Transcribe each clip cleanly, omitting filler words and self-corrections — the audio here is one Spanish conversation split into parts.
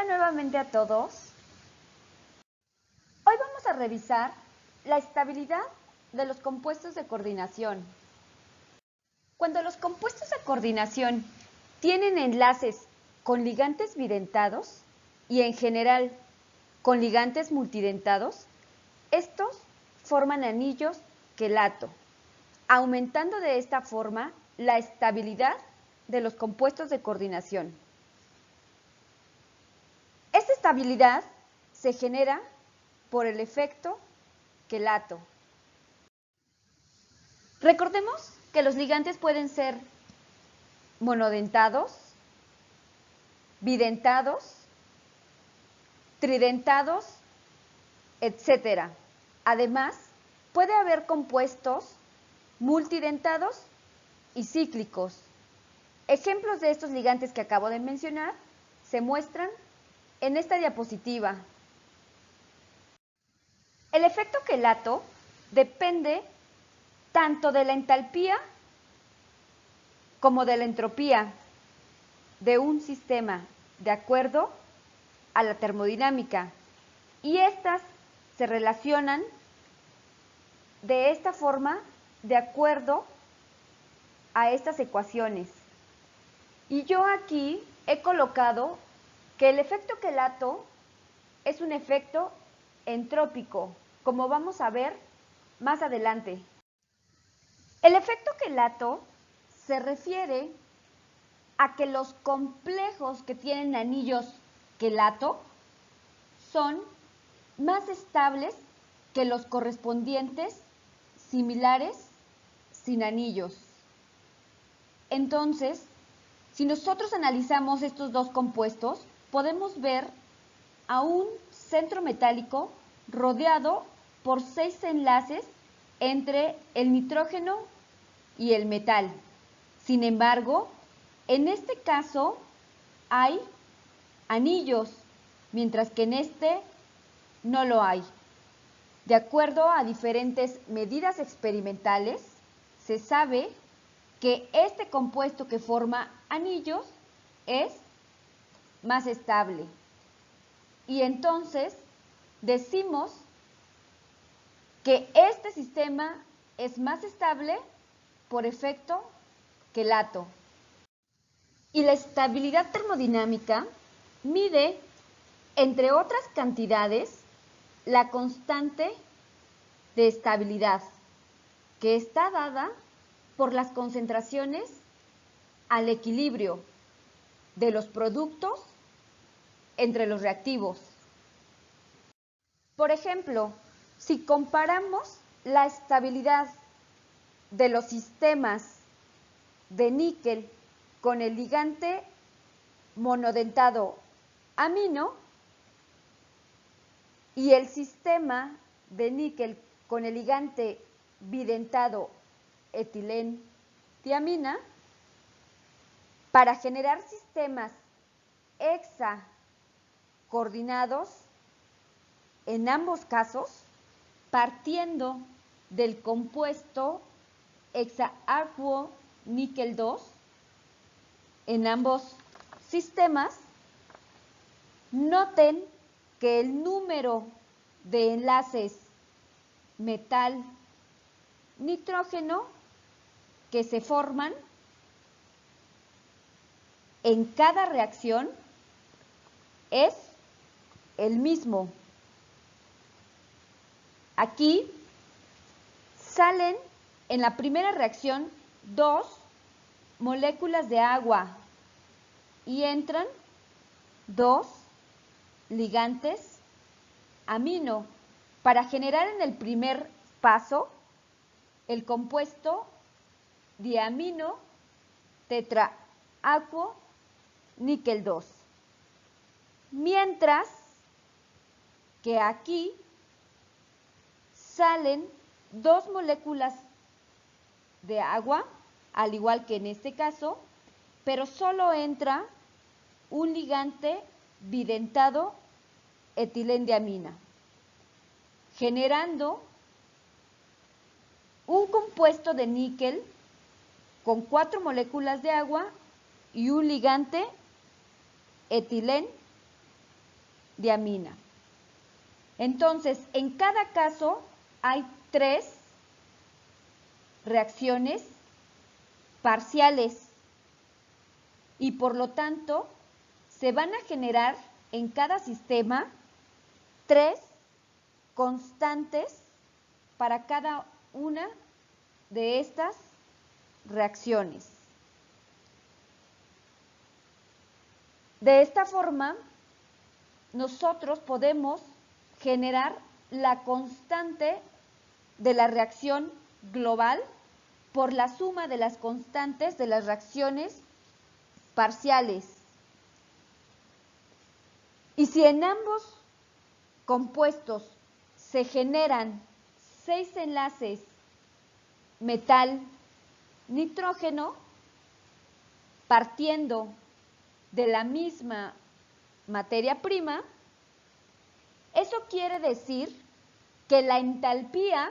Hola nuevamente a todos. Hoy vamos a revisar la estabilidad de los compuestos de coordinación. Cuando los compuestos de coordinación tienen enlaces con ligantes bidentados y en general con ligantes multidentados, estos forman anillos quelato, aumentando de esta forma la estabilidad de los compuestos de coordinación. Esta estabilidad se genera por el efecto quelato. Recordemos que los ligantes pueden ser monodentados, bidentados, tridentados, etc. Además, puede haber compuestos multidentados y cíclicos. Ejemplos de estos ligantes que acabo de mencionar se muestran en esta diapositiva. El efecto quelato depende tanto de la entalpía como de la entropía de un sistema, de acuerdo a la termodinámica, y estas se relacionan de esta forma de acuerdo a estas ecuaciones. Y yo aquí he colocado que el efecto quelato es un efecto entrópico, como vamos a ver más adelante. El efecto quelato se refiere a que los complejos que tienen anillos quelato son más estables que los correspondientes similares sin anillos. Entonces, si nosotros analizamos estos dos compuestos, podemos ver a un centro metálico rodeado por 6 enlaces entre el nitrógeno y el metal. Sin embargo, en este caso hay anillos, mientras que en este no lo hay. De acuerdo a diferentes medidas experimentales, se sabe que este compuesto que forma anillos es más estable. Y entonces decimos que este sistema es más estable por efecto quelato. Y la estabilidad termodinámica mide, entre otras cantidades, la constante de estabilidad, que está dada por las concentraciones al equilibrio de los productos entre los reactivos. Por ejemplo, si comparamos la estabilidad de los sistemas de níquel con el ligante monodentado amino y el sistema de níquel con el ligante bidentado etilentiamina, para generar sistemas hexacoordinados en ambos casos, partiendo del compuesto hexaacuo níquel 2, en ambos sistemas, noten que el número de enlaces metal-nitrógeno que se forman en cada reacción es el mismo. Aquí salen en la primera reacción 2 moléculas de agua y entran 2 ligantes amino para generar en el primer paso el compuesto diamino tetraacuo níquel 2. Mientras que aquí salen 2 moléculas de agua, al igual que en este caso, pero solo entra un ligante bidentado etilendiamina, generando un compuesto de níquel con 4 moléculas de agua y un ligante diamina. Entonces, en cada caso hay 3 reacciones parciales y por lo tanto se van a generar en cada sistema 3 constantes para cada una de estas reacciones. De esta forma, nosotros podemos generar la constante de la reacción global por la suma de las constantes de las reacciones parciales. Y si en ambos compuestos se generan 6 enlaces metal-nitrógeno, partiendo de la misma materia prima, eso quiere decir que la entalpía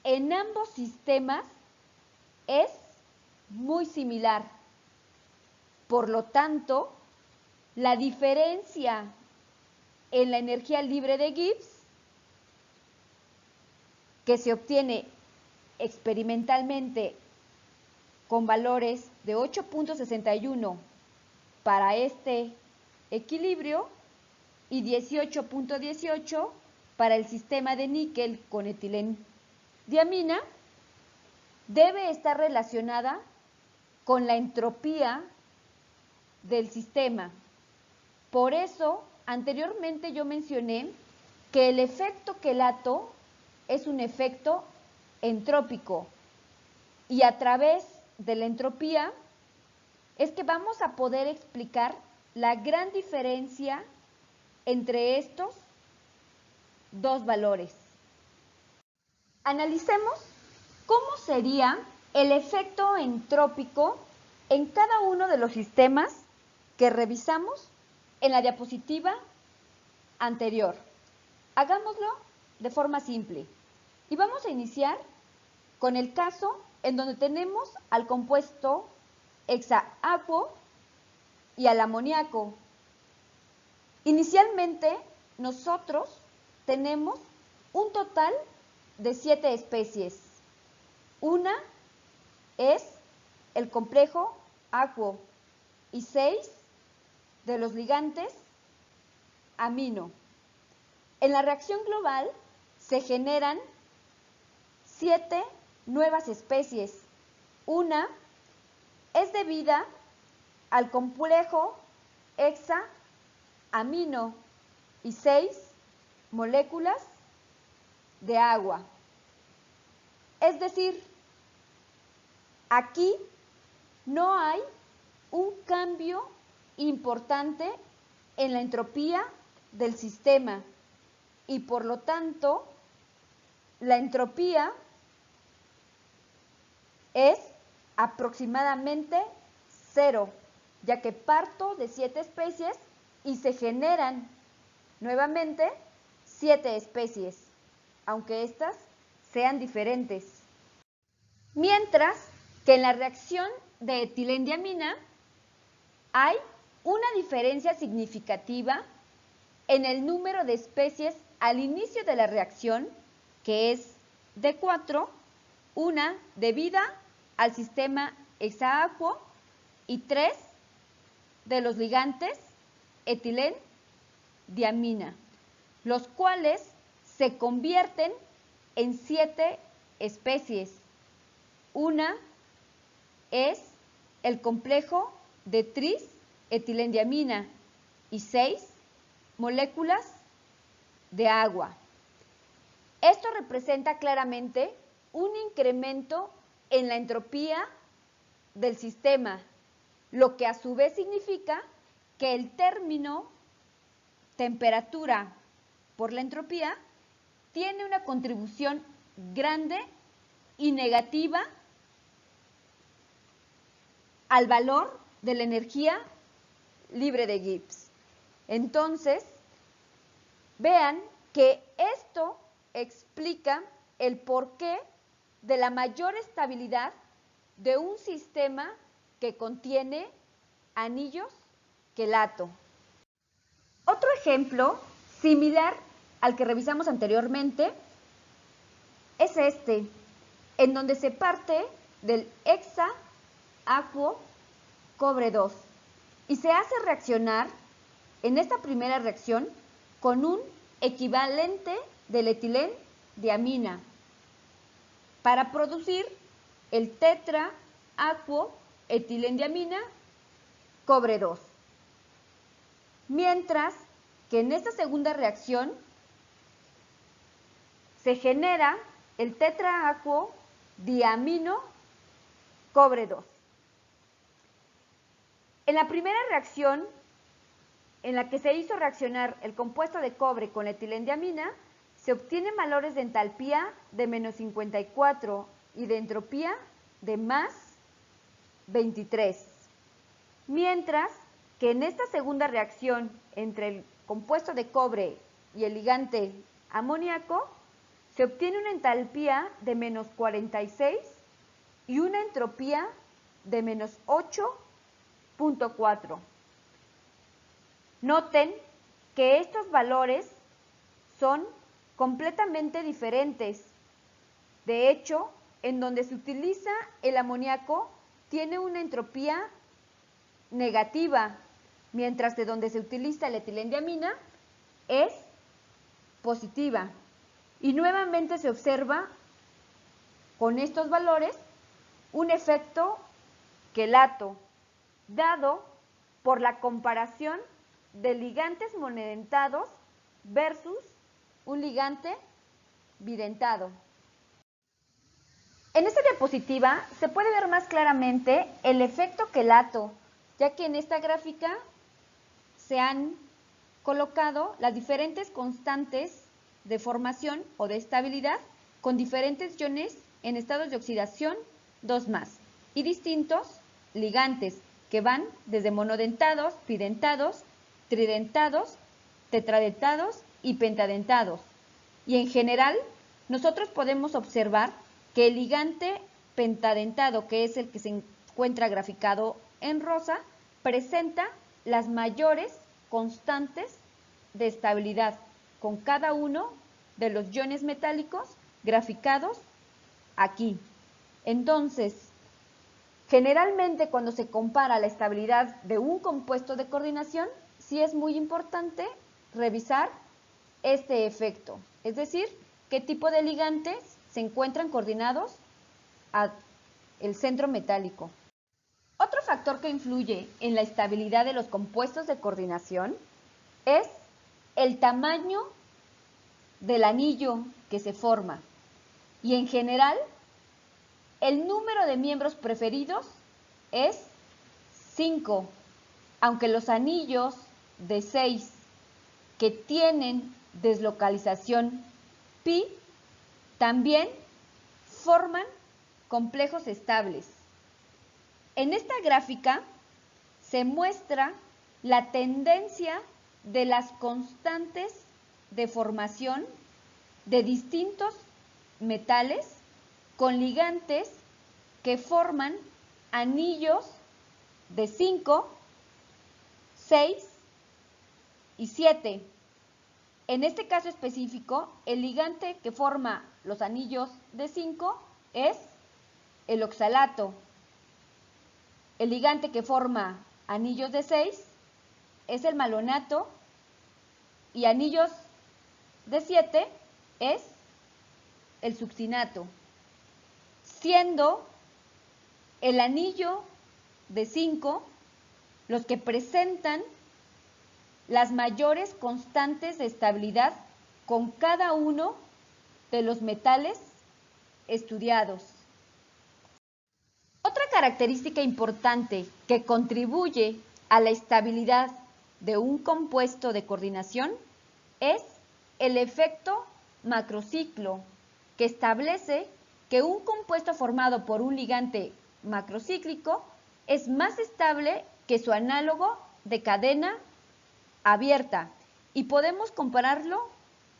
en ambos sistemas es muy similar. Por lo tanto, la diferencia en la energía libre de Gibbs, que se obtiene experimentalmente con valores de 8.61 para este equilibrio y 18.18 para el sistema de níquel con etilendiamina, debe estar relacionada con la entropía del sistema. Por eso, anteriormente yo mencioné que el efecto quelato es un efecto entrópico y a través de la entropía es que vamos a poder explicar la gran diferencia entre estos dos valores. Analicemos cómo sería el efecto entrópico en cada uno de los sistemas que revisamos en la diapositiva anterior. Hagámoslo de forma simple y vamos a iniciar con el caso en donde tenemos al compuesto hexaacuo y al amoníaco. Inicialmente nosotros tenemos un total de 7 especies. Una es el complejo acuo y 6 de los ligantes amino. En la reacción global se generan 7 nuevas especies. Una es debida al complejo hexaamino y 6 moléculas de agua. Es decir, aquí no hay un cambio importante en la entropía del sistema y por lo tanto la entropía es aproximadamente 0, ya que parto de 7 especies y se generan nuevamente 7 especies, aunque estas sean diferentes. Mientras que en la reacción de etilendiamina hay una diferencia significativa en el número de especies al inicio de la reacción, que es de 4, una debida al sistema hexaacuo y 3 de los ligantes etilendiamina, los cuales se convierten en 7 especies. Una es el complejo de tris-etilendiamina y 6 moléculas de agua. Esto representa claramente un incremento en la entropía del sistema, lo que a su vez significa que el término temperatura por la entropía tiene una contribución grande y negativa al valor de la energía libre de Gibbs. Entonces, vean que esto explica el porqué de la mayor estabilidad de un sistema que contiene anillos quelato. Otro ejemplo, similar al que revisamos anteriormente, es este, en donde se parte del hexa-aquo cobre 2 y se hace reaccionar en esta primera reacción con un equivalente del etilén-diamina para producir el tetra-aquo-etilendiamina cobre 2. Mientras que en esta segunda reacción se genera el tetra-aquo-diamino cobre 2. En la primera reacción, en la que se hizo reaccionar el compuesto de cobre con la etilendiamina, se obtienen valores de entalpía de menos 54 y de entropía de más 23. Mientras que en esta segunda reacción entre el compuesto de cobre y el ligante amoníaco, se obtiene una entalpía de menos 46 y una entropía de menos 8.4. Noten que estos valores son completamente diferentes. De hecho, en donde se utiliza el amoníaco tiene una entropía negativa, mientras que donde se utiliza la etilendiamina es positiva. Y nuevamente se observa con estos valores un efecto quelato, dado por la comparación de ligantes monodentados versus un ligante bidentado. En esta diapositiva se puede ver más claramente el efecto quelato, ya que en esta gráfica se han colocado las diferentes constantes de formación o de estabilidad con diferentes iones en estados de oxidación 2+, y distintos ligantes que van desde monodentados, bidentados, tridentados, tetradentados y pentadentados. Y en general, nosotros podemos observar que el ligante pentadentado, que es el que se encuentra graficado en rosa, presenta las mayores constantes de estabilidad con cada uno de los iones metálicos graficados aquí. Entonces, generalmente cuando se compara la estabilidad de un compuesto de coordinación, sí es muy importante revisar este efecto, es decir, qué tipo de ligantes se encuentran coordinados al centro metálico. Otro factor que influye en la estabilidad de los compuestos de coordinación es el tamaño del anillo que se forma y en general el número de miembros preferidos es 5, aunque los anillos de 6 que tienen deslocalización pi también forman complejos estables. En esta gráfica se muestra la tendencia de las constantes de formación de distintos metales con ligantes que forman anillos de 5, 6 y 7. En este caso específico, el ligante que forma los anillos de 5 es el oxalato. El ligante que forma anillos de 6 es el malonato y anillos de 7 es el succinato, siendo el anillo de 5 los que presentan las mayores constantes de estabilidad con cada uno de los metales estudiados. Otra característica importante que contribuye a la estabilidad de un compuesto de coordinación es el efecto macrociclo, que establece que un compuesto formado por un ligante macrocíclico es más estable que su análogo de cadena abierta y podemos compararlo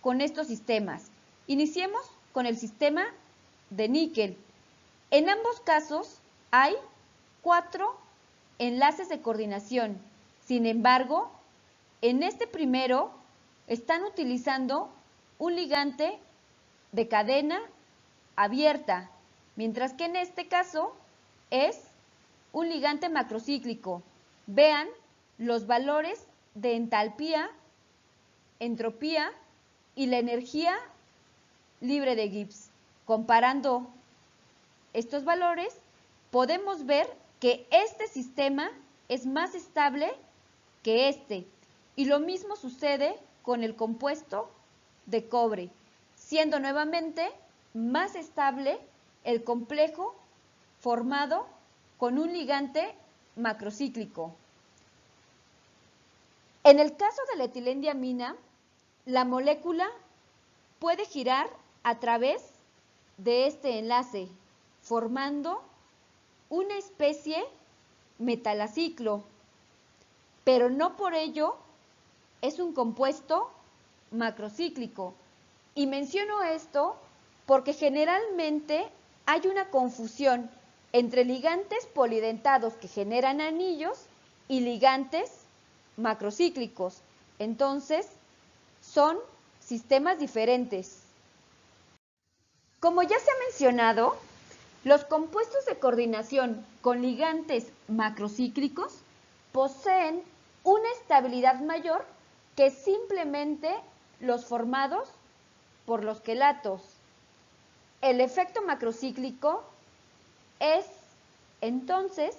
con estos sistemas. Iniciemos con el sistema de níquel. En ambos casos hay 4 enlaces de coordinación. Sin embargo, En este primero están utilizando un ligante de cadena abierta, mientras que en este caso es un ligante macrocíclico. Vean los valores de entalpía, entropía y la energía libre de Gibbs. Comparando estos valores, podemos ver que este sistema es más estable que este. Y lo mismo sucede con el compuesto de cobre, siendo nuevamente más estable el complejo formado con un ligante macrocíclico. En el caso de la etilendiamina, la molécula puede girar a través de este enlace, formando una especie metalaciclo, pero no por ello es un compuesto macrocíclico. Y menciono esto porque generalmente hay una confusión entre ligantes polidentados que generan anillos y ligantes macrocíclicos. Entonces, son sistemas diferentes. Como ya se ha mencionado, los compuestos de coordinación con ligantes macrocíclicos poseen una estabilidad mayor que simplemente los formados por los quelatos. El efecto macrocíclico es entonces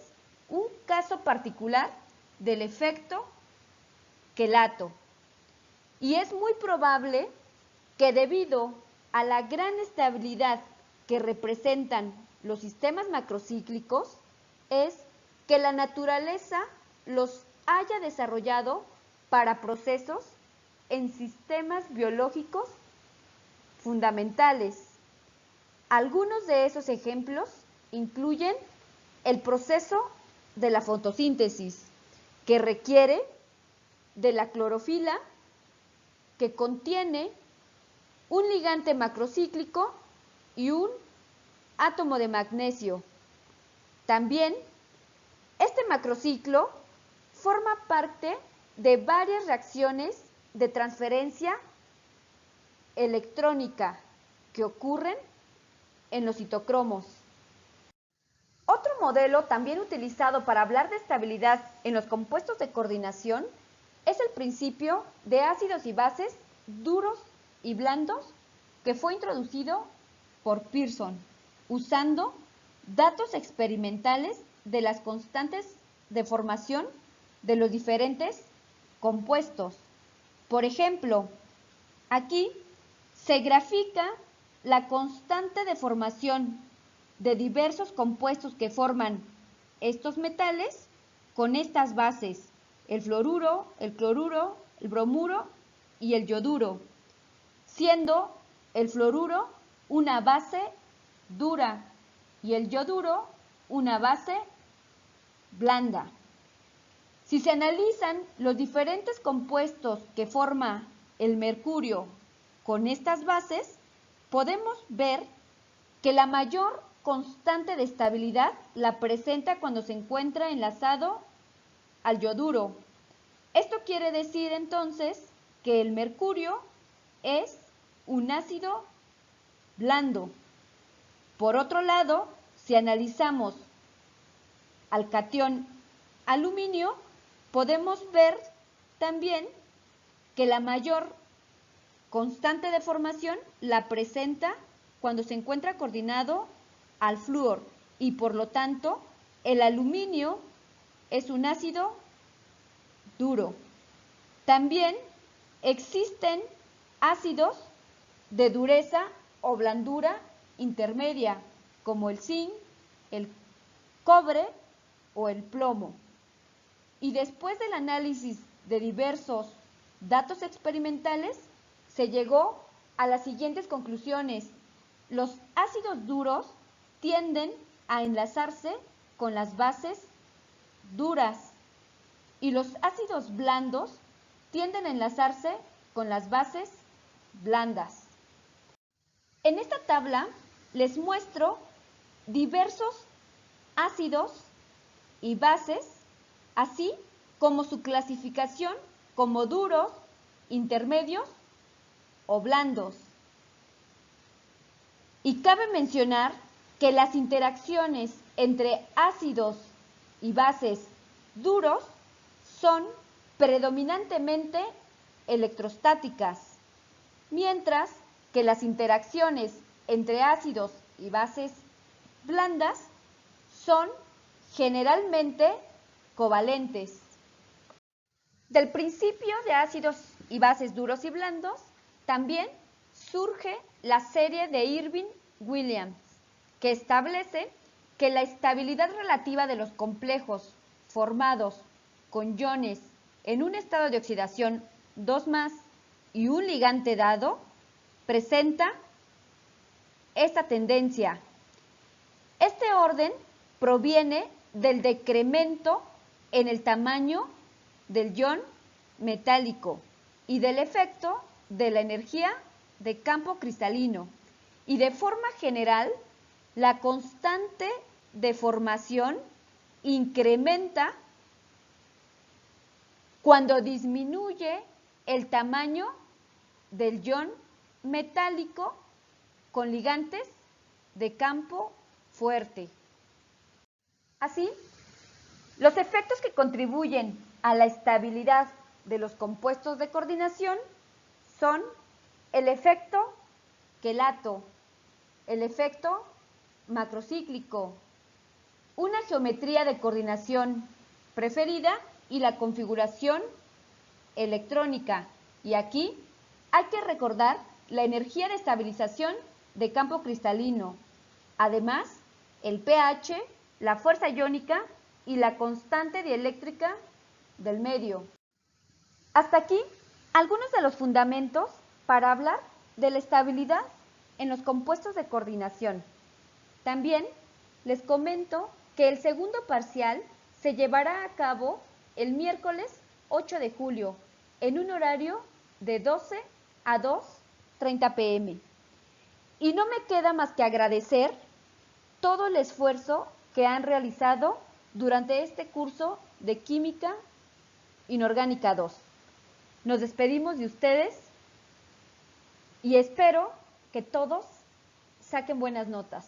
un caso particular del efecto quelato. Y es muy probable que debido a la gran estabilidad que representan los sistemas macrocíclicos, es que la naturaleza los haya desarrollado para procesos en sistemas biológicos fundamentales. Algunos de esos ejemplos incluyen el proceso de la fotosíntesis, que requiere de la clorofila, que contiene un ligante macrocíclico y un átomo de magnesio. También, este macrociclo forma parte de varias reacciones de transferencia electrónica que ocurren en los citocromos. Otro modelo también utilizado para hablar de estabilidad en los compuestos de coordinación es el principio de ácidos y bases duros y blandos que fue introducido por Pearson, usando datos experimentales de las constantes de formación de los diferentes compuestos. Por ejemplo, aquí se grafica la constante de formación de diversos compuestos que forman estos metales con estas bases: el fluoruro, el cloruro, el bromuro y el yoduro, siendo el fluoruro una base dura y el yoduro una base blanda. Si se analizan los diferentes compuestos que forma el mercurio con estas bases, podemos ver que la mayor constante de estabilidad la presenta cuando se encuentra enlazado al yoduro. Esto quiere decir entonces que el mercurio es un ácido blando. Por otro lado, si analizamos al catión aluminio, podemos ver también que la mayor constante de formación la presenta cuando se encuentra coordinado al flúor y por lo tanto el aluminio es un ácido duro. También existen ácidos de dureza o blandura intermedia, como el zinc, el cobre o el plomo. Y después del análisis de diversos datos experimentales, se llegó a las siguientes conclusiones. Los ácidos duros tienden a enlazarse con las bases duras y los ácidos blandos tienden a enlazarse con las bases blandas. En esta tabla les muestro diversos ácidos y bases, así como su clasificación como duros, intermedios o blandos. Y cabe mencionar que las interacciones entre ácidos y bases duros son predominantemente electrostáticas, mientras que las interacciones entre ácidos y bases blandas son generalmente covalentes. Del principio de ácidos y bases duros y blandos, también surge la serie de Irving-Williams, que establece que la estabilidad relativa de los complejos formados con iones en un estado de oxidación 2+ y un ligante dado presenta esta tendencia. Este orden proviene del decremento en el tamaño del ion metálico y del efecto de la energía de campo cristalino, y de forma general la constante de formación incrementa cuando disminuye el tamaño del ion metálico con ligantes de campo fuerte. Así, los efectos que contribuyen a la estabilidad de los compuestos de coordinación son el efecto quelato, el efecto macrocíclico, una geometría de coordinación preferida y la configuración electrónica. Y aquí hay que recordar la energía de estabilización de campo cristalino, además el pH, la fuerza iónica y la constante dieléctrica del medio. Hasta aquí algunos de los fundamentos para hablar de la estabilidad en los compuestos de coordinación. También les comento que el segundo parcial se llevará a cabo el miércoles 8 de julio en un horario de 12 a 2:30 p.m. Y no me queda más que agradecer todo el esfuerzo que han realizado durante este curso de Química Inorgánica 2. Nos despedimos de ustedes y espero que todos saquen buenas notas.